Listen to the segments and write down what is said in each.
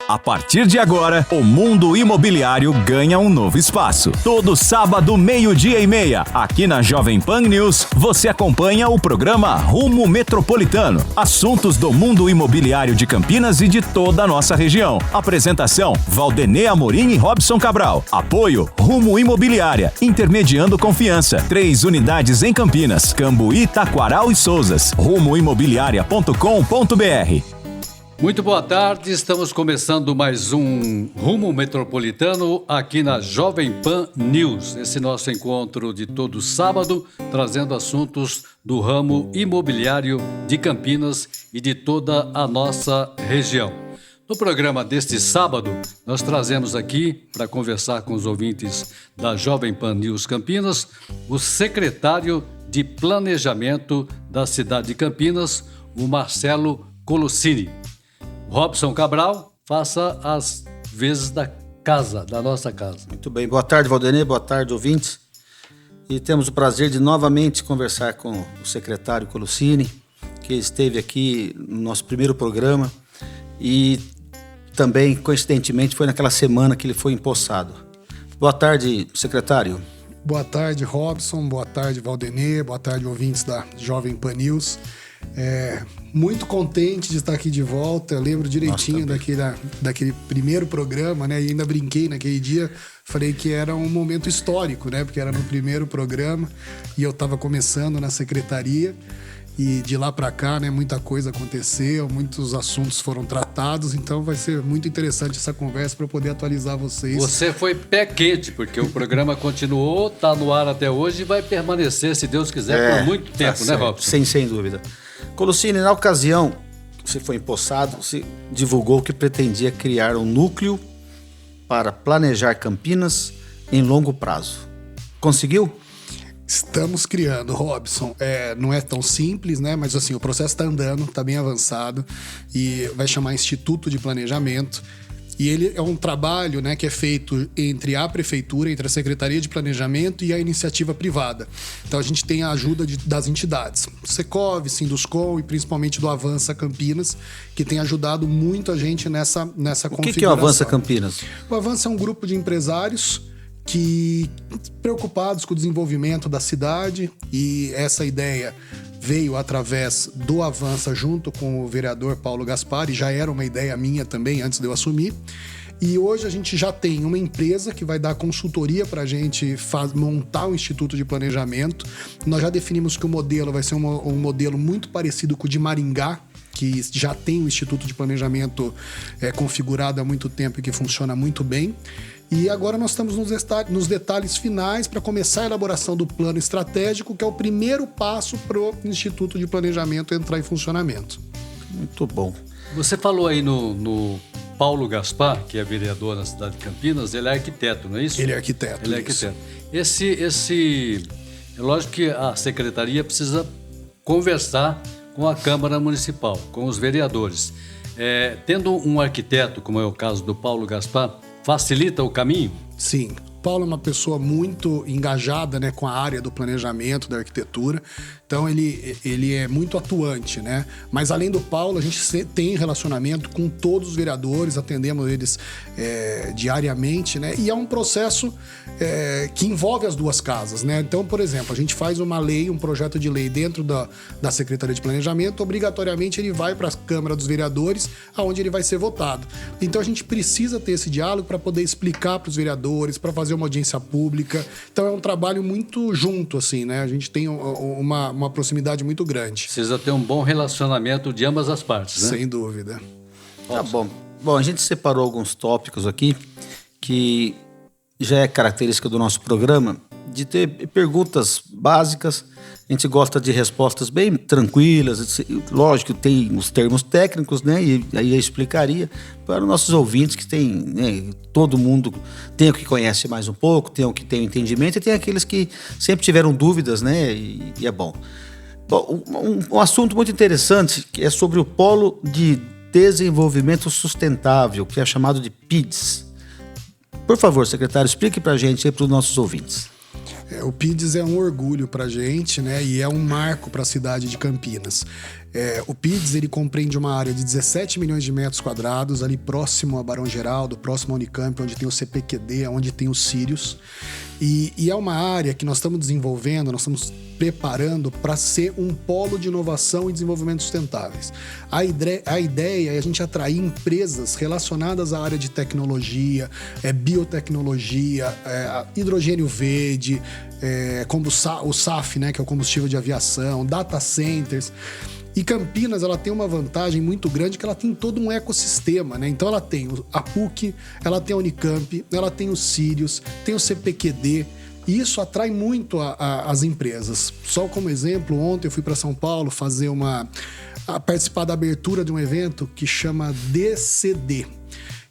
A partir de agora, o mundo imobiliário ganha um novo espaço. Todo sábado, 12:30, aqui na Jovem Pan News, você acompanha o programa Rumo Metropolitano. Assuntos do mundo imobiliário de Campinas e de toda a nossa região. Apresentação, Valdenê Amorim e Robson Cabral. Apoio, Rumo Imobiliária, intermediando confiança. 3 unidades em Campinas, Cambuí, Taquaral e Souzas. rumoimobiliaria.com.br. Muito boa tarde, estamos começando mais um Rumo Metropolitano aqui na Jovem Pan News. Esse nosso encontro de todo sábado, trazendo assuntos do ramo imobiliário de Campinas e de toda a nossa região. No programa deste sábado, nós trazemos aqui, para conversar com os ouvintes da Jovem Pan News Campinas, o secretário de Planejamento da cidade de Campinas, o Marcelo Colossini. Robson Cabral, faça as vezes da casa, da nossa casa. Muito bem, boa tarde, Valdenê, boa tarde, ouvintes. E temos o prazer de novamente conversar com o secretário Colossini, que esteve aqui no nosso primeiro programa e também, coincidentemente, foi naquela semana que ele foi empossado. Boa tarde, secretário. Boa tarde, Robson, boa tarde, Valdenê, boa tarde, ouvintes da Jovem Pan News. Muito contente de estar aqui de volta. Eu lembro direitinho daquele primeiro programa, né? E ainda brinquei naquele dia, falei que era um momento histórico, né? Porque era no primeiro programa e eu estava começando na secretaria. E de lá para cá, né, muita coisa aconteceu, muitos assuntos foram tratados, então vai ser muito interessante essa conversa para eu poder atualizar vocês. Você foi pé quente, porque o programa continuou, está no ar até hoje e vai permanecer, se Deus quiser, por muito tempo, tá, né, Robson? Sem dúvida. Colossini, na ocasião que você foi empossado, você divulgou que pretendia criar um núcleo para planejar Campinas em longo prazo. Conseguiu? Estamos criando, Robson. Não é tão simples, né? Mas assim, o processo está andando, está bem avançado e vai chamar Instituto de Planejamento. E ele é um trabalho, né, que é feito entre a Prefeitura, entre a Secretaria de Planejamento e a iniciativa privada. Então a gente tem a ajuda das entidades, Secov, Sinduscom e principalmente do Avança Campinas, que tem ajudado muito a gente nessa configuração. O que é o Avança Campinas? O Avança é um grupo de empresários que preocupados com o desenvolvimento da cidade, e essa ideia veio através do Avança junto com o vereador Paulo Gaspar, e já era uma ideia minha também antes de eu assumir. E hoje a gente já tem uma empresa que vai dar consultoria para a gente montar um instituto de planejamento. Nós já definimos que o modelo vai ser um modelo muito parecido com o de Maringá, que já tem um instituto de planejamento configurado há muito tempo e que funciona muito bem. E agora nós estamos nos detalhes finais para começar a elaboração do plano estratégico, que é o primeiro passo para o Instituto de Planejamento entrar em funcionamento. Muito bom. Você falou aí no Paulo Gaspar, que é vereador na cidade de Campinas, ele é arquiteto, não é isso? Ele é arquiteto. Ele é arquiteto. É lógico que a secretaria precisa conversar com a Câmara Municipal, com os vereadores. Tendo um arquiteto, como é o caso do Paulo Gaspar, facilita o caminho? Sim. Paulo é uma pessoa muito engajada, né, com a área do planejamento, da arquitetura. Então, ele é muito atuante, né? Mas, além do Paulo, a gente tem relacionamento com todos os vereadores, atendemos eles diariamente, né? E é um processo que envolve as duas casas, né? Então, por exemplo, a gente faz uma lei, um projeto de lei dentro da Secretaria de Planejamento, obrigatoriamente ele vai para a Câmara dos Vereadores, aonde ele vai ser votado. Então, a gente precisa ter esse diálogo para poder explicar para os vereadores, para fazer uma audiência pública. Então, é um trabalho muito junto, assim, né? A gente tem uma proximidade muito grande. Precisa ter um bom relacionamento de ambas as partes, né? Sem dúvida. Tá bom. Bom, a gente separou alguns tópicos aqui que já é característica do nosso programa de ter perguntas básicas. A gente gosta de respostas bem tranquilas. Lógico, tem os termos técnicos, né? E aí eu explicaria para os nossos ouvintes que tem, né? Todo mundo tem o que conhece mais um pouco, tem o que tem o entendimento e tem aqueles que sempre tiveram dúvidas, né? E é bom. Bom, um assunto muito interessante que é sobre o Polo de Desenvolvimento Sustentável, que é chamado de PIDS. Por favor, secretário, explique para a gente e para os nossos ouvintes. O PIDS é um orgulho para a gente, né? E é um marco para a cidade de Campinas. O PIDS, ele compreende uma área de 17 milhões de metros quadrados, ali próximo a Barão Geraldo, próximo à Unicamp, onde tem o CPQD, onde tem os Sirius. E é uma área que nós estamos desenvolvendo, nós estamos preparando para ser um polo de inovação e desenvolvimento sustentáveis. A ideia é a gente atrair empresas relacionadas à área de tecnologia, biotecnologia, hidrogênio verde, como o SAF, né, que é o combustível de aviação, data centers. E Campinas, ela tem uma vantagem muito grande, que ela tem todo um ecossistema, né? Então ela tem a PUC, ela tem a Unicamp, ela tem os Sirius, tem o CPQD, e isso atrai muito as empresas. Só como exemplo, ontem eu fui para São Paulo participar da abertura de um evento que chama DCD.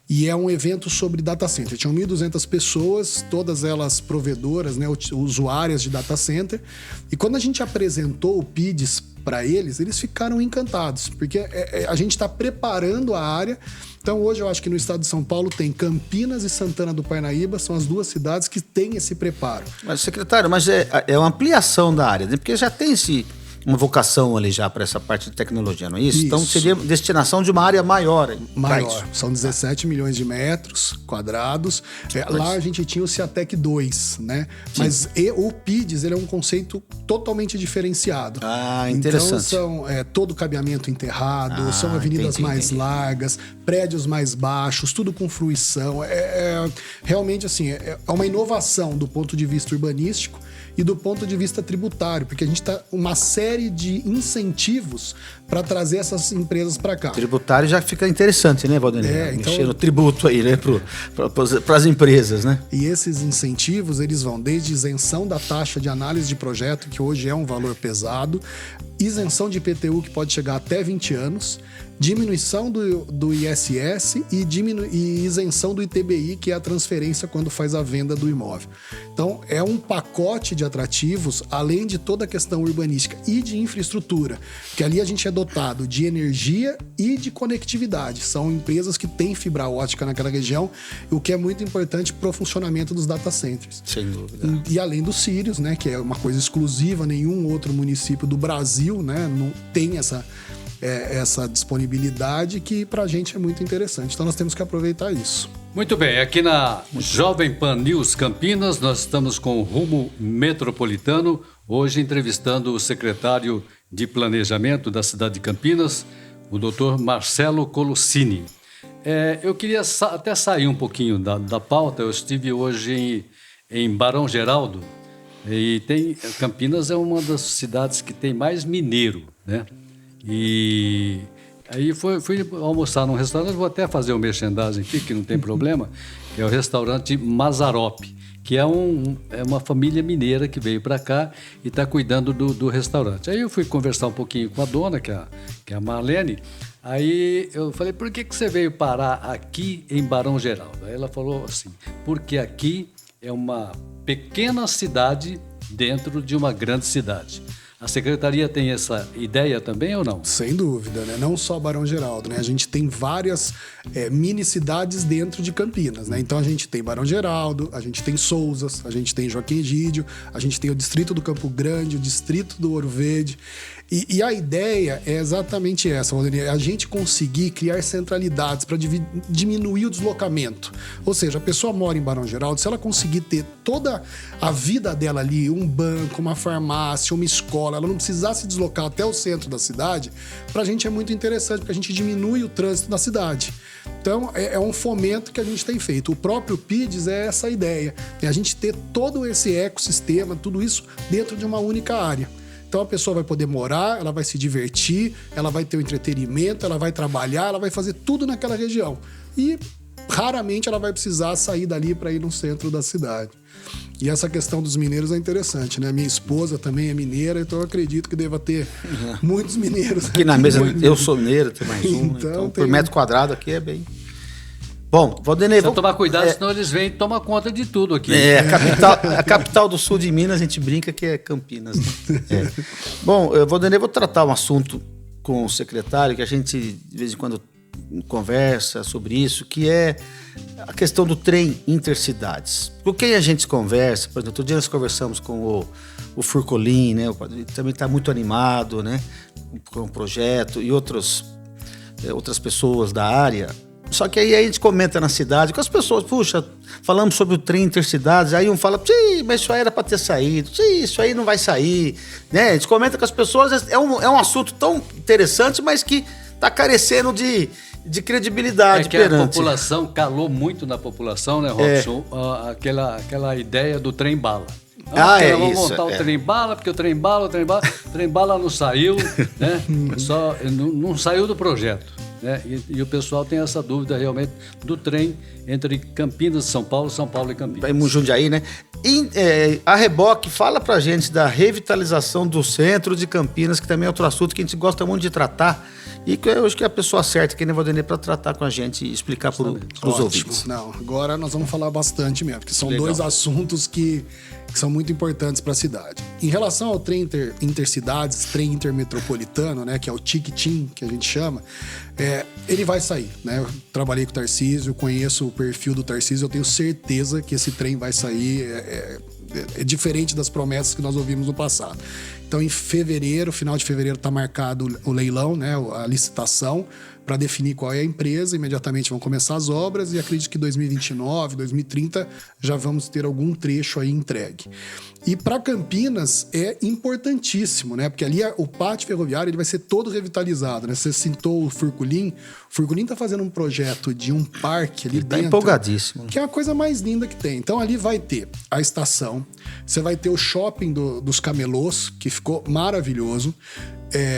E é um evento sobre data center. Tinham 1.200 pessoas, todas elas provedoras, né, usuárias de data center. E quando a gente apresentou o PIDS para eles ficaram encantados, porque a gente está preparando a área. Então hoje eu acho que no estado de São Paulo tem Campinas e Santana do Parnaíba, são as duas cidades que têm esse preparo. Mas, secretário, é uma ampliação da área, né? Porque já tem uma vocação ali já para essa parte de tecnologia, não é isso? Então seria destinação de uma área maior. Maior, são 17 milhões de metros quadrados. Lá a gente tinha o Ciatec 2, né? Sim. Mas o PIDS, ele é um conceito totalmente diferenciado. Interessante. Então são todo cabeamento enterrado, são avenidas mais largas, prédios mais baixos, tudo com fruição. Realmente assim, é uma inovação do ponto de vista urbanístico e do ponto de vista tributário, porque a gente está uma série de incentivos para trazer essas empresas para cá. Tributário já fica interessante, né, Valdenir? Mexer no tributo aí, né, para as empresas, né? E esses incentivos, eles vão desde isenção da taxa de análise de projeto, que hoje é um valor pesado, isenção de IPTU, que pode chegar até 20 anos, diminuição do ISS e isenção do ITBI, que é a transferência quando faz a venda do imóvel. Então, é um pacote de atrativos, além de toda a questão urbanística e de infraestrutura, que ali a gente é dotado de energia e de conectividade. São empresas que têm fibra ótica naquela região, o que é muito importante para o funcionamento dos data centers. Sem dúvida. E além dos Sirius, né, que é uma coisa exclusiva, nenhum outro município do Brasil, né, não tem essa disponibilidade, que para a gente é muito interessante. Então nós temos que aproveitar isso. Muito bem, aqui na Jovem Pan News Campinas, nós estamos com o Rumo Metropolitano, hoje entrevistando o secretário de Planejamento da cidade de Campinas, o Dr. Marcelo Colossini. Eu queria até sair um pouquinho da pauta. Eu estive hoje em Barão Geraldo, e Campinas é uma das cidades que tem mais mineiro, né? E aí fui almoçar num restaurante, vou até fazer o merchandising aqui, que não tem problema, que é o restaurante Mazzaropi, que é uma família mineira que veio para cá e está cuidando do restaurante. Aí eu fui conversar um pouquinho com a dona, que é a Marlene. Aí eu falei, por que você veio parar aqui em Barão Geraldo? Aí ela falou assim, porque aqui é uma pequena cidade dentro de uma grande cidade. A secretaria tem essa ideia também ou não? Sem dúvida, né? Não só Barão Geraldo, né? A gente tem várias mini cidades dentro de Campinas, né? Então a gente tem Barão Geraldo, a gente tem Sousas, a gente tem Joaquim Egídio, a gente tem o distrito do Campo Grande, o distrito do Ouro Verde. E a ideia é exatamente essa, Valdenir, a gente conseguir criar centralidades para diminuir o deslocamento. Ou seja, a pessoa mora em Barão Geraldo, se ela conseguir ter toda a vida dela ali, um banco, uma farmácia, uma escola, ela não precisar se deslocar até o centro da cidade, para a gente é muito interessante, porque a gente diminui o trânsito na cidade. Então, é um fomento que a gente tem feito. O próprio PIDS é essa ideia, é a gente ter todo esse ecossistema, tudo isso dentro de uma única área. Então a pessoa vai poder morar, ela vai se divertir, ela vai ter o entretenimento, ela vai trabalhar, ela vai fazer tudo naquela região. E raramente ela vai precisar sair dali para ir no centro da cidade. E essa questão dos mineiros é interessante, né? Minha esposa também é mineira, então eu acredito que deva ter muitos mineiros. Aqui na mesa eu sou mineiro, tem mais um. Então por metro quadrado aqui é bem... Bom, Valdenir... Só tomar cuidado, senão eles vêm e tomam conta de tudo aqui. A capital do sul de Minas, a gente brinca que é Campinas. Né? Bom, Valdenir, vou tratar um assunto com o secretário, que a gente, de vez em quando, conversa sobre isso, que é a questão do trem intercidades. Com quem a gente conversa, por exemplo, outro dia nós conversamos com o Furcolim, né? Ele também está muito animado, né? Com o projeto e outras pessoas da área. Só que aí a gente comenta na cidade com as pessoas, puxa, falamos sobre o trem intercidades, aí um fala, mas isso aí era para ter saído, isso aí não vai sair, né? A gente comenta com as pessoas, é um assunto tão interessante, mas que está carecendo de credibilidade perante. A população calou muito na população, né, Robson? Aquela ideia do trem-bala. Vamos montar o trem-bala, porque o trem-bala não saiu, né? Não saiu do projeto. Né? E o pessoal tem essa dúvida realmente do trem entre Campinas e São Paulo e Campinas. Em Jundiaí, né? A reboque, fala pra gente da revitalização do centro de Campinas, que também é outro assunto que a gente gosta muito de tratar. E que eu acho que é a pessoa certa, que nem Valdemir, para tratar com a gente e explicar para os ouvintes. Não, agora nós vamos falar bastante mesmo, porque são dois assuntos que são muito importantes para a cidade. Em relação ao trem intercidades, trem intermetropolitano, né, que é o TIC-TIM, que a gente chama, ele vai sair, né? Eu trabalhei com o Tarcísio, conheço o perfil do Tarcísio, eu tenho certeza que esse trem vai sair. É diferente das promessas que nós ouvimos no passado. Então, em fevereiro, final de fevereiro, está marcado o leilão, né, a licitação, para definir qual é a empresa. Imediatamente vão começar as obras e acredito que 2029, 2030 já vamos ter algum trecho aí entregue. E para Campinas é importantíssimo, né? Porque ali o pátio ferroviário ele vai ser todo revitalizado, né? Você citou o Furcolim. O Furcolim está fazendo um projeto de um parque ali dentro. Está empolgadíssimo. Que é a coisa mais linda que tem. Então ali vai ter a estação, você vai ter o shopping dos camelôs, que ficou maravilhoso,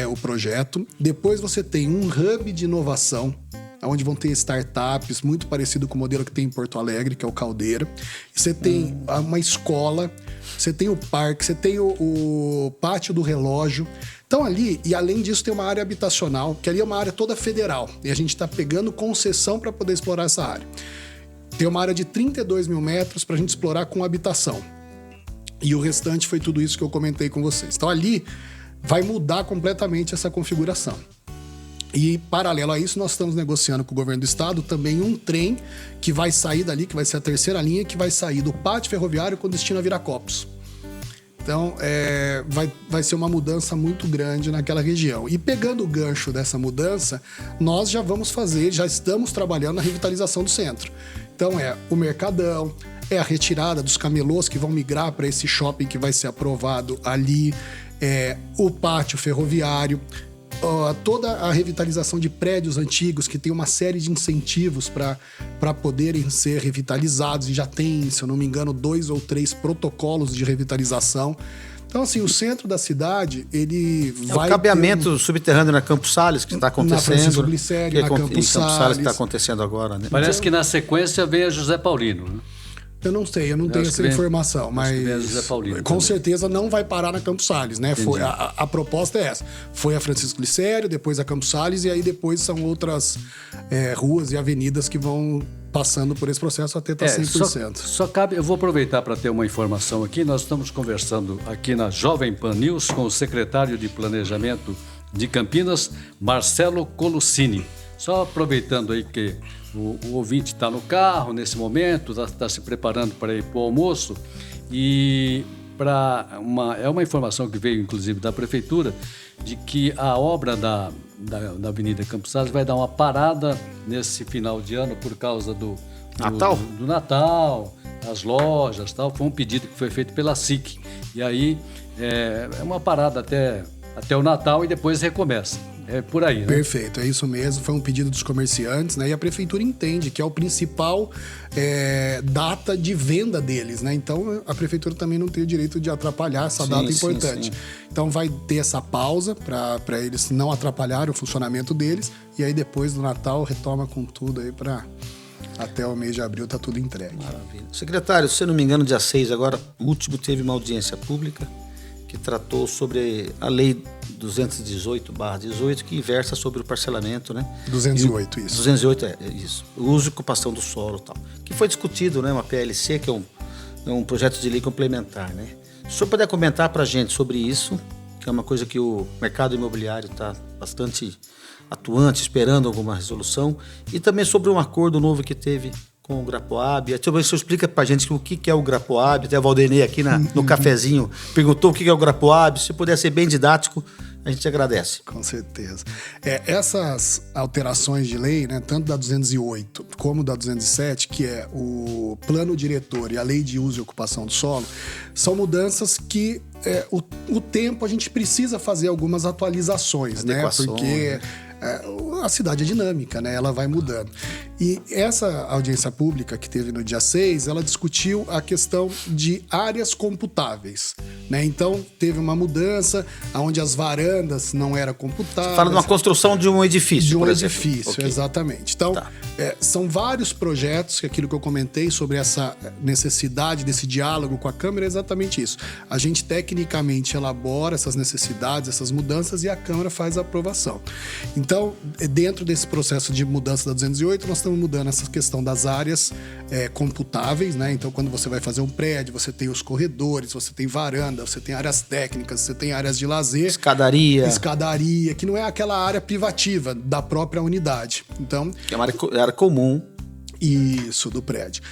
o projeto. Depois você tem um hub de inovação, onde vão ter startups, muito parecido com o modelo que tem em Porto Alegre, que é o Caldeira. Você tem uma escola, você tem o parque, você tem o pátio do relógio. Então ali, e além disso, tem uma área habitacional, que ali é uma área toda federal. E a gente está pegando concessão para poder explorar essa área. Tem uma área de 32 mil metros para a gente explorar com habitação. E o restante foi tudo isso que eu comentei com vocês. Então ali vai mudar completamente essa configuração. E, paralelo a isso, nós estamos negociando com o governo do estado também um trem que vai sair dali, que vai ser a terceira linha, que vai sair do pátio ferroviário com destino a Viracopos. Então, vai ser uma mudança muito grande naquela região. E pegando o gancho dessa mudança, nós já estamos trabalhando na revitalização do centro. Então, o Mercadão, a retirada dos camelôs que vão migrar para esse shopping que vai ser aprovado ali, o pátio ferroviário, toda a revitalização de prédios antigos que tem uma série de incentivos para poderem ser revitalizados e já tem, se eu não me engano, 2 ou 3 protocolos de revitalização. Então, assim, o centro da cidade, ele vai... O cabeamento subterrâneo na Campos Salles, que está acontecendo. Na Francisco Glicério, na Campos Salles. Que está acontecendo agora, né? Parece que na sequência vem a José Paulino, né? Eu não sei, eu não tenho essa informação, mas com certeza não vai parar na Campos Salles, né? A proposta é essa. Foi a Francisco Glicério, depois a Campos Salles e aí depois são outras ruas e avenidas que vão passando por esse processo até estar 100%. Só cabe, eu vou aproveitar para ter uma informação aqui. Nós estamos conversando aqui na Jovem Pan News com o secretário de Planejamento de Campinas, Marcelo Colucini. Só aproveitando aí que o ouvinte está no carro nesse momento, está se preparando para ir para o almoço e é uma informação que veio inclusive da prefeitura de que a obra da Avenida Campos Salles vai dar uma parada nesse final de ano por causa do Natal, as lojas, tal. Foi um pedido que foi feito pela SIC e aí é uma parada até o Natal e depois recomeça. É por aí, né? Perfeito, é isso mesmo. Foi um pedido dos comerciantes, né? E a prefeitura entende que é o principal data de venda deles, né? Então, a prefeitura também não tem o direito de atrapalhar essa data importante. Sim. Então, vai ter essa pausa para eles não atrapalharem o funcionamento deles. E aí, depois do Natal, retoma com tudo aí para... Até o mês de abril tá tudo entregue. Maravilha. Secretário, se eu não me engano, dia 6 agora, o último teve uma audiência pública que tratou sobre a Lei 218/18, que versa sobre o parcelamento, né? 208, isso. 208, isso. O uso e ocupação do solo e tal. Que foi discutido, né? Uma PLC, que é um projeto de lei complementar, né? Se o senhor puder comentar para a gente sobre isso, que é uma coisa que o mercado imobiliário está bastante atuante, esperando alguma resolução, e também sobre um acordo novo que teve com o Grapoab. Deixa eu ver se você explica pra gente o que é o Grapoab. Até a Valdenei aqui no cafezinho perguntou o que é o Grapoab. Se puder ser bem didático, a gente agradece. Com certeza. Essas alterações de lei, né, tanto da 208 como da 207, que é o plano diretor e a lei de uso e ocupação do solo, são mudanças que o tempo a gente precisa fazer algumas atualizações, né? Porque a cidade é dinâmica, né? Ela vai mudando. E essa audiência pública que teve no dia 6, ela discutiu a questão de áreas computáveis, né? Então, teve uma mudança onde as varandas não eram computáveis. Você fala de uma construção de um edifício, de um por exemplo. edifício, okay. Exatamente. Então, são vários projetos, que aquilo que eu comentei sobre essa necessidade desse diálogo com a Câmara é exatamente isso. A gente tecnicamente elabora essas necessidades, essas mudanças, e a Câmara faz a aprovação. Então, dentro desse processo de mudança da 208, nós estamos mudando essa questão das áreas computáveis, né? Então, quando você vai fazer um prédio, você tem os corredores, você tem varanda, você tem áreas técnicas, você tem áreas de lazer. Escadaria, que não é aquela área privativa da própria unidade. Então, é uma área comum. Isso, do prédio.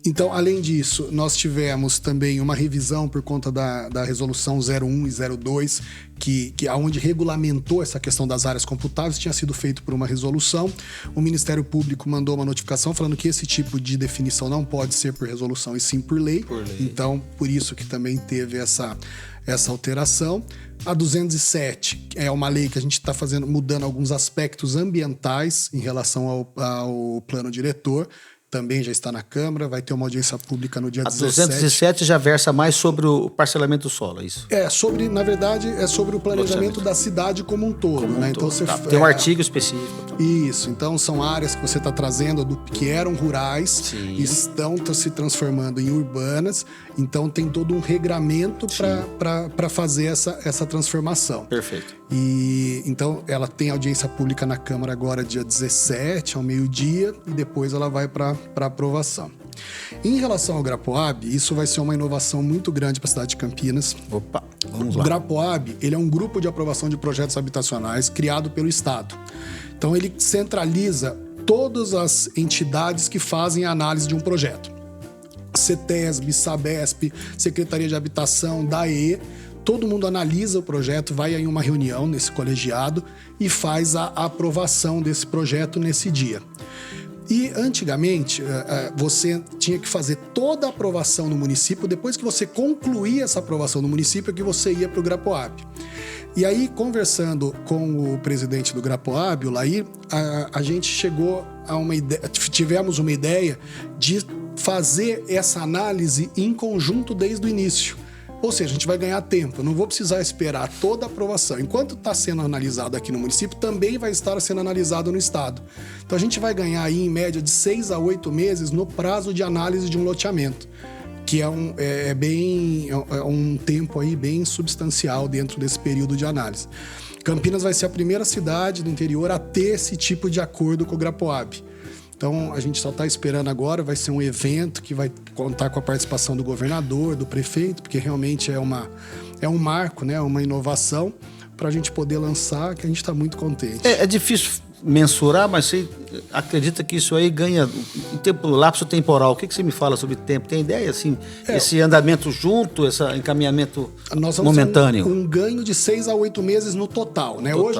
Então, além disso, nós tivemos também uma revisão por conta da resolução 01 e 02, que aonde regulamentou essa questão das áreas computáveis, tinha sido feito por uma resolução. O Ministério Público mandou uma notificação falando que esse tipo de definição não pode ser por resolução e sim por lei. Então, por isso que também teve essa alteração. A 207 é uma lei que a gente está mudando alguns aspectos ambientais em relação ao plano diretor. Também já está na Câmara, vai ter uma audiência pública no dia 17. A 207 já versa mais sobre o parcelamento do solo, é isso? Na verdade, é sobre o planejamento da cidade como um todo, né? Então, tem um artigo específico. Isso, então são áreas que você está trazendo que eram rurais, estão se transformando em urbanas, então tem todo um regramento para fazer essa transformação. Perfeito. E então ela tem audiência pública na Câmara agora dia 17, ao meio-dia, e depois ela vai para aprovação. Em relação ao Grapoab, isso vai ser uma inovação muito grande para a cidade de Campinas. Opa, vamos lá. O Grapoab, ele é um grupo de aprovação de projetos habitacionais criado pelo Estado. Então ele centraliza todas as entidades que fazem a análise de um projeto. CETESB, SABESP, Secretaria de Habitação, DAE, todo mundo analisa o projeto, vai em uma reunião nesse colegiado e faz a aprovação desse projeto nesse dia. E antigamente, você tinha que fazer toda a aprovação no município, depois que você concluía essa aprovação no município, que você ia para o Grapoab. E aí, conversando com o presidente do Grapoab, o Lair, a gente chegou a uma ideia, tivemos uma ideia de fazer essa análise em conjunto desde o início. Ou seja, a gente vai ganhar tempo, eu não vou precisar esperar toda a aprovação. Enquanto está sendo analisado aqui no município, também vai estar sendo analisado no estado. Então a gente vai ganhar aí, em média, de 6 a 8 meses no prazo de análise de um loteamento, que é um tempo aí bem substancial dentro desse período de análise. Campinas vai ser a primeira cidade do interior a ter esse tipo de acordo com o Grapoab. Então, a gente só está esperando agora, vai ser um evento que vai contar com a participação do governador, do prefeito, porque realmente é um marco, né? Uma inovação para a gente poder lançar, que a gente está muito contente. É difícil mensurar, mas você acredita que isso aí ganha lapso temporal? O que você me fala sobre tempo? Tem ideia, assim, esse andamento junto, esse encaminhamento momentâneo? Um ganho de 6 a 8 meses no total, né? Hoje,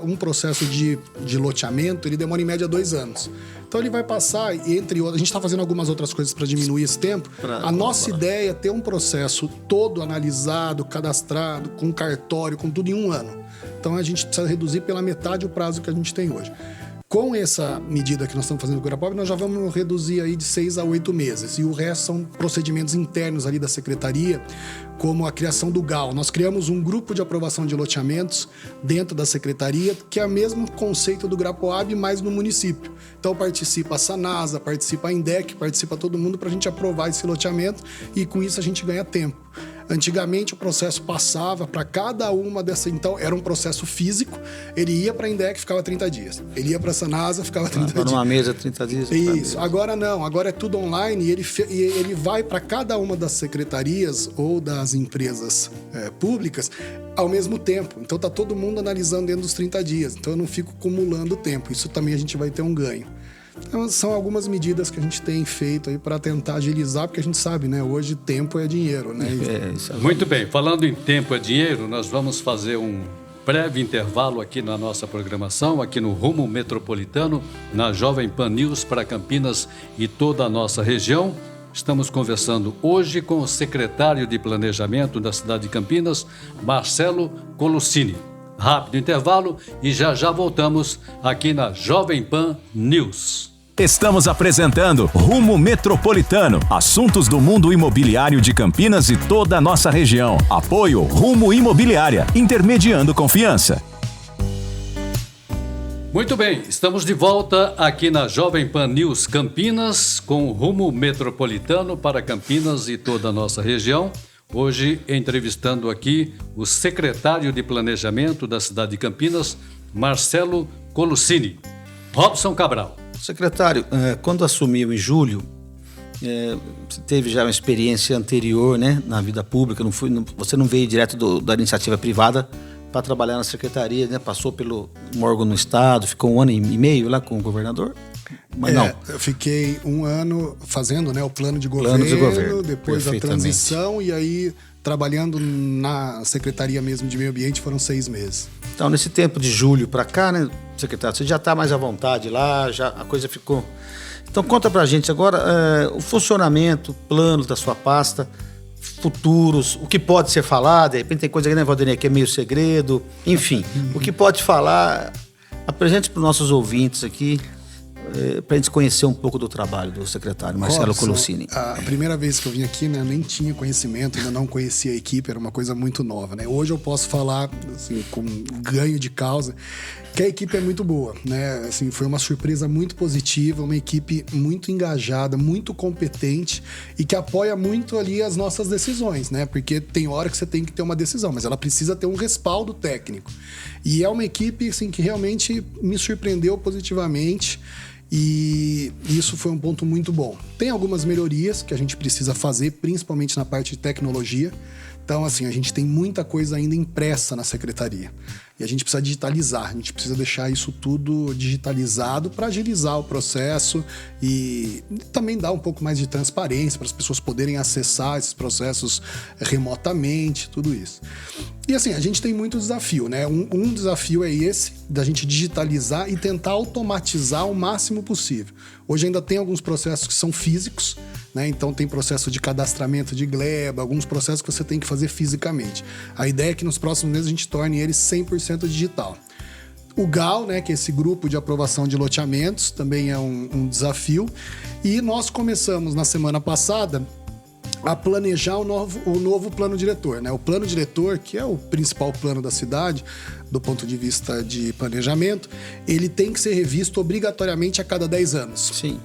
um processo de loteamento, ele demora em média 2 anos. Então ele vai passar, entre outras, a gente está fazendo algumas outras coisas para diminuir esse tempo. A nossa ideia é ter um processo todo analisado, cadastrado, com cartório, com tudo em 1 ano. Então a gente precisa reduzir pela metade o prazo que a gente tem hoje. Com essa medida que nós estamos fazendo com o Grapoab, nós já vamos reduzir aí de 6 a 8 meses. E o resto são procedimentos internos ali da Secretaria, como a criação do GAL. Nós criamos um grupo de aprovação de loteamentos dentro da Secretaria, que é o mesmo conceito do Grapoab, mas no município. Então participa a Sanasa, participa a INDEC, participa todo mundo para a gente aprovar esse loteamento, e com isso a gente ganha tempo. Antigamente o processo passava para cada uma dessas, então era um processo físico, ele ia para a INDEC, ficava 30 dias. Ele ia para a Sanasa, ficava 30 dias. Para uma mesa, 30 dias. Isso, agora não, agora é tudo online e ele vai para cada uma das secretarias ou das empresas públicas ao mesmo tempo. Então tá todo mundo analisando dentro dos 30 dias, então eu não fico acumulando tempo, isso também a gente vai ter um ganho. Então, são algumas medidas que a gente tem feito aí para tentar agilizar, porque a gente sabe, né? Hoje tempo é dinheiro, né? Muito bem, falando em tempo é dinheiro, nós vamos fazer um breve intervalo aqui na nossa programação, aqui no Rumo Metropolitano, na Jovem Pan News para Campinas e toda a nossa região. Estamos conversando hoje com o secretário de Planejamento da cidade de Campinas, Marcelo Colucini. Rápido intervalo e já voltamos aqui na Jovem Pan News. Estamos apresentando Rumo Metropolitano, assuntos do mundo imobiliário de Campinas e toda a nossa região. Apoio Rumo Imobiliária, intermediando confiança. Muito bem, estamos de volta aqui na Jovem Pan News Campinas com o Rumo Metropolitano para Campinas e toda a nossa região. Hoje, entrevistando aqui o secretário de Planejamento da cidade de Campinas, Marcelo Colucini. Robson Cabral. Secretário, quando assumiu em julho, você teve já uma experiência anterior, né, na vida pública, você não veio direto da iniciativa privada para trabalhar na secretaria, né? Passou pelo órgão no estado, ficou 1 ano e meio lá com o governador? Mas não. Eu fiquei 1 ano fazendo, né, o plano de governo, depois a transição e aí trabalhando na Secretaria mesmo de Meio Ambiente foram 6 meses. Então, nesse tempo de julho para cá, né, secretário, você já está mais à vontade lá, já a coisa ficou... Então, conta pra gente agora o funcionamento, planos da sua pasta, futuros, o que pode ser falado, de repente tem coisa aqui, né, Valdinei, que é meio segredo, enfim, o que pode falar, apresente para os nossos ouvintes aqui, para a gente conhecer um pouco do trabalho do secretário Marcelo Colucini. A primeira vez que eu vim aqui, né, nem tinha conhecimento, ainda não conhecia a equipe, era uma coisa muito nova, né? Hoje eu posso falar assim, com ganho de causa que a equipe é muito boa, né? Assim, foi uma surpresa muito positiva, uma equipe muito engajada, muito competente e que apoia muito ali as nossas decisões, né? Porque tem hora que você tem que ter uma decisão, mas ela precisa ter um respaldo técnico. E é uma equipe assim, que realmente me surpreendeu positivamente. E isso foi um ponto muito bom. Tem algumas melhorias que a gente precisa fazer, principalmente na parte de tecnologia. Então, assim, a gente tem muita coisa ainda impressa na secretaria. E a gente precisa digitalizar, a gente precisa deixar isso tudo digitalizado para agilizar o processo e também dar um pouco mais de transparência para as pessoas poderem acessar esses processos remotamente, tudo isso. E assim, a gente tem muito desafio, né? Um desafio é esse, da gente digitalizar e tentar automatizar o máximo possível. Hoje ainda tem alguns processos que são físicos, né? Então tem processo de cadastramento de gleba, alguns processos que você tem que fazer fisicamente. A ideia é que nos próximos meses a gente torne eles 100% digital. O GAL, né, que é esse grupo de aprovação de loteamentos, também é um desafio. E nós começamos na semana passada a planejar o novo plano diretor, né? O plano diretor, que é o principal plano da cidade, do ponto de vista de planejamento, ele tem que ser revisto obrigatoriamente a cada 10 anos. Sim.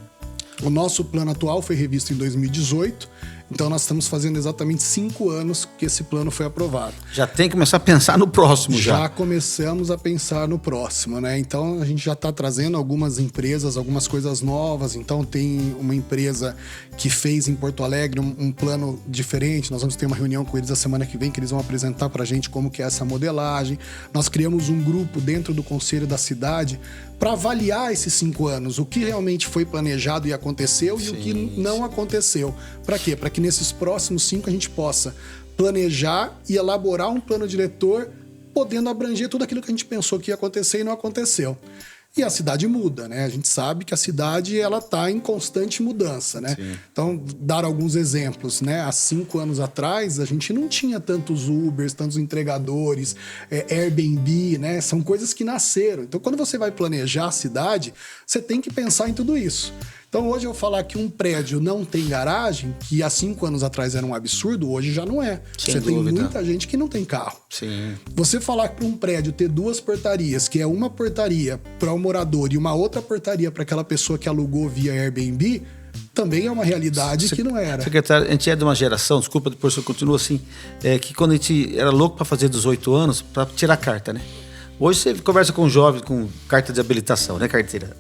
O nosso plano atual foi revisto em 2018, então nós estamos fazendo exatamente 5 anos que esse plano foi aprovado. Já tem que começar a pensar no próximo já. Já começamos a pensar no próximo, né? Então a gente já está trazendo algumas empresas, algumas coisas novas. Então tem uma empresa que fez em Porto Alegre um plano diferente. Nós vamos ter uma reunião com eles a semana que vem, que eles vão apresentar para a gente como que é essa modelagem. Nós criamos um grupo dentro do Conselho da Cidade para avaliar esses 5 anos, o que realmente foi planejado e aconteceu e o que não aconteceu. Para quê? Para que nesses próximos 5 a gente possa planejar e elaborar um plano diretor podendo abranger tudo aquilo que a gente pensou que ia acontecer e não aconteceu. E a cidade muda, né? A gente sabe que a cidade ela está em constante mudança, né? Sim. Então, dar alguns exemplos, né? Há 5 anos atrás, a gente não tinha tantos Ubers, tantos entregadores, Airbnb, né? São coisas que nasceram. Então, quando você vai planejar a cidade, você tem que pensar em tudo isso. Então, hoje eu falar que um prédio não tem garagem, que há 5 anos atrás era um absurdo, hoje já não é. Sem você dúvida. tem muita gente que não tem carro. Sim. Você falar que para um prédio ter 2 portarias, que é uma portaria para o morador e uma outra portaria para aquela pessoa que alugou via Airbnb, também é uma realidade que não era. Secretário, a gente é de uma geração, desculpa, depois eu continuo assim, que quando a gente era louco para fazer 18 anos, para tirar carta, né? Hoje você conversa com um jovem com carta de habilitação, né, carteira?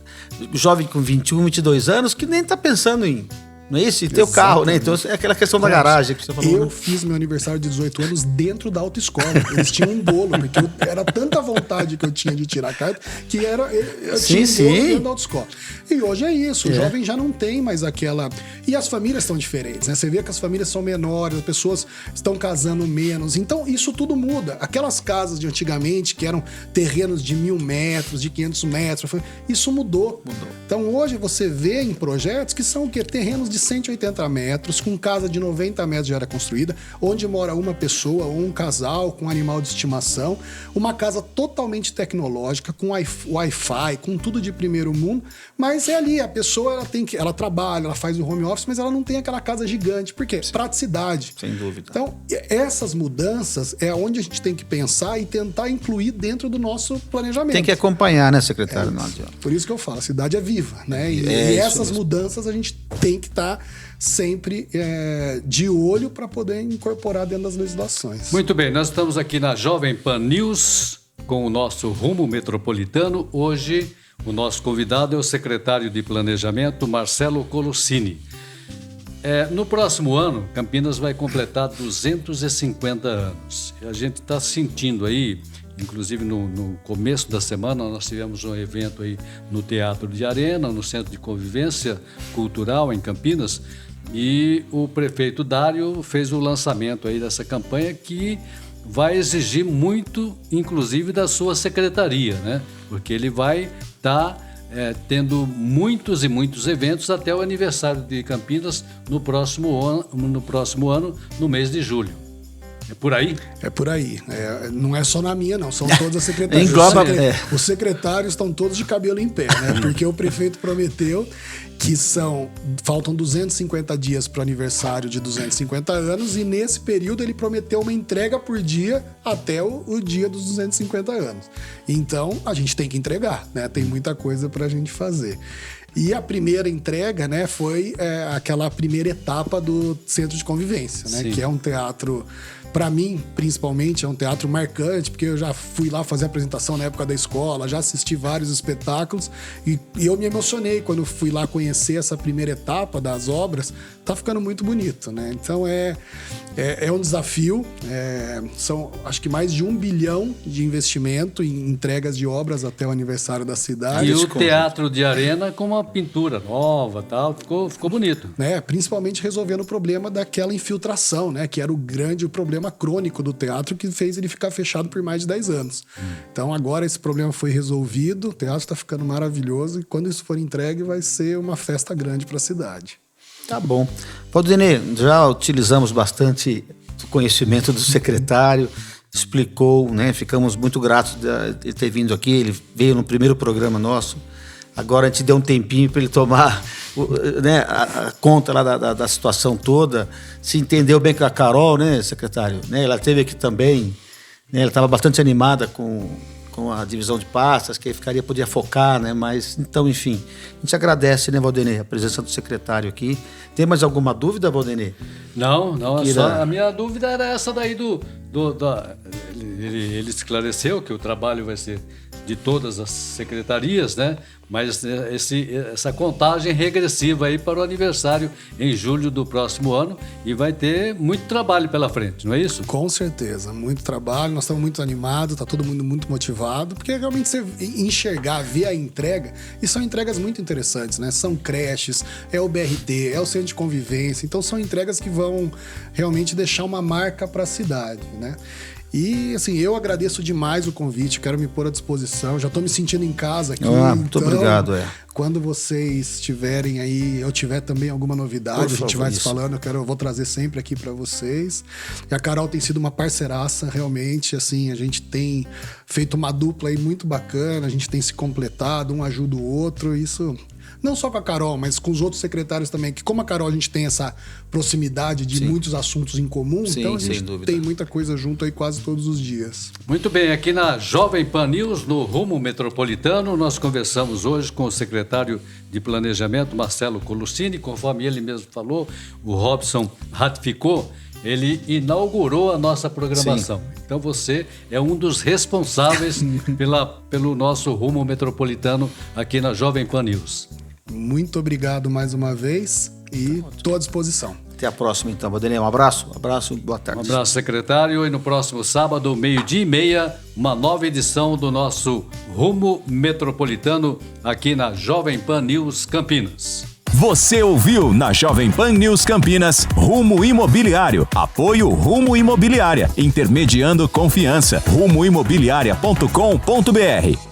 Jovem com 21, 22 anos que nem tá pensando em... Não é isso? E ter o carro, né? Então é aquela questão da garagem que você falou. Eu né? fiz meu aniversário de 18 anos dentro da autoescola. Eles tinham um bolo, porque era tanta vontade que eu tinha de tirar a carta que eu tinha um bolo dentro da autoescola. E hoje é isso, o jovem já não tem mais aquela... E as famílias estão diferentes, né? Você vê que as famílias são menores, as pessoas estão casando menos. Então isso tudo muda. Aquelas casas de antigamente, que eram terrenos de 1.000 metros, de 500 metros, isso mudou. Então hoje você vê em projetos que são o quê? Terrenos de 180 metros, com casa de 90 metros já era construída, onde mora uma pessoa ou um casal com animal de estimação, uma casa totalmente tecnológica, com Wi-Fi, com tudo de primeiro mundo, mas é ali, a pessoa ela trabalha, ela faz o home office, mas ela não tem aquela casa gigante. Por quê? Praticidade. Sem dúvida. Então, essas mudanças é onde a gente tem que pensar e tentar incluir dentro do nosso planejamento. Tem que acompanhar, né, secretário? Não adianta. Por isso que eu falo, a cidade é viva, né? E essas mudanças a gente tem que estar sempre de olho para poder incorporar dentro das legislações. Muito bem, nós estamos aqui na Jovem Pan News com o nosso Rumo Metropolitano. Hoje, o nosso convidado é o secretário de Planejamento, Marcelo Colossini. No próximo ano, Campinas vai completar 250 anos. E a gente está sentindo aí, inclusive no começo da semana, nós tivemos um evento aí no Teatro de Arena, no Centro de Convivência Cultural em Campinas, e o prefeito Dário fez o lançamento aí dessa campanha que vai exigir muito, inclusive, da sua secretaria, né? Porque ele vai estar tendo muitos e muitos eventos até o aniversário de Campinas no próximo ano, no mês de julho. É por aí? É por aí. Não é só na minha, não. São todas as secretarias. Engloba, Os secretários estão todos de cabelo em pé, né? Porque o prefeito prometeu que faltam 250 dias para o aniversário de 250 anos e nesse período ele prometeu uma entrega por dia até o dia dos 250 anos. Então, a gente tem que entregar, né? Tem muita coisa para a gente fazer. E a primeira entrega, né, foi aquela primeira etapa do Centro de Convivência, né? Que é um teatro, para mim, principalmente, é um teatro marcante, porque eu já fui lá fazer apresentação na época da escola, já assisti vários espetáculos e eu me emocionei quando fui lá conhecer essa primeira etapa das obras. Tá ficando muito bonito, né? Então é um desafio, são acho que mais de 1 bilhão de investimento em entregas de obras até o aniversário da cidade. E o Teatro de Arena com uma pintura nova, tal, ficou bonito. Principalmente resolvendo o problema daquela infiltração, né? Que era o problema crônico do teatro que fez ele ficar fechado por mais de 10 anos. Então agora esse problema foi resolvido, o teatro está ficando maravilhoso e quando isso for entregue vai ser uma festa grande para a cidade. Tá bom. Valdinei, já utilizamos bastante o conhecimento do secretário, explicou, né? Ficamos muito gratos de ter vindo aqui, ele veio no primeiro programa nosso. Agora a gente deu um tempinho para ele tomar né, a conta lá da situação toda. Se entendeu bem com a Carol, né, secretário? Né, ela esteve aqui também, né, ela estava bastante animada com a divisão de pastas, que aí podia focar, né? Mas, então, enfim, a gente agradece, né, Valdinei, a presença do secretário aqui. Tem mais alguma dúvida, Valdinei? Não, a minha dúvida era essa daí ele esclareceu que o trabalho vai ser de todas as secretarias, né? Mas essa contagem regressiva aí para o aniversário em julho do próximo ano e vai ter muito trabalho pela frente, não é isso? Com certeza, muito trabalho, nós estamos muito animados, está todo mundo muito motivado, porque realmente você ver a entrega, e são entregas muito interessantes, né? São creches, é o BRT, é o Centro de Convivência, então são entregas que vão realmente deixar uma marca para a cidade, né? E, assim, eu agradeço demais o convite, quero me pôr à disposição, já estou me sentindo em casa aqui. Muito obrigado, Quando vocês tiverem aí, eu tiver também alguma novidade, a gente vai se falando, eu vou trazer sempre aqui para vocês. E a Carol tem sido uma parceiraça, realmente, assim, a gente tem feito uma dupla aí muito bacana, a gente tem se completado, um ajuda o outro, isso não só com a Carol, mas com os outros secretários também, que como a Carol a gente tem essa proximidade de muitos assuntos em comum, Sim, então a gente sem dúvida. tem muita coisa junto aí quase todos os dias. Muito bem, aqui na Jovem Pan News, no Rumo Metropolitano, nós conversamos hoje com o secretário de Planejamento, Marcelo Colucini, conforme ele mesmo falou, o Robson ratificou, ele inaugurou a nossa programação. Sim. Então você é um dos responsáveis pelo nosso Rumo Metropolitano aqui na Jovem Pan News. Muito obrigado mais uma vez e estou à disposição. Até a próxima, então, Vanderlei. Um abraço e boa tarde. Um abraço, secretário. E no próximo sábado, 12:30, uma nova edição do nosso Rumo Metropolitano aqui na Jovem Pan News Campinas. Você ouviu na Jovem Pan News Campinas, Rumo Imobiliário. Apoio Rumo Imobiliária. Intermediando confiança. rumoimobiliaria.com.br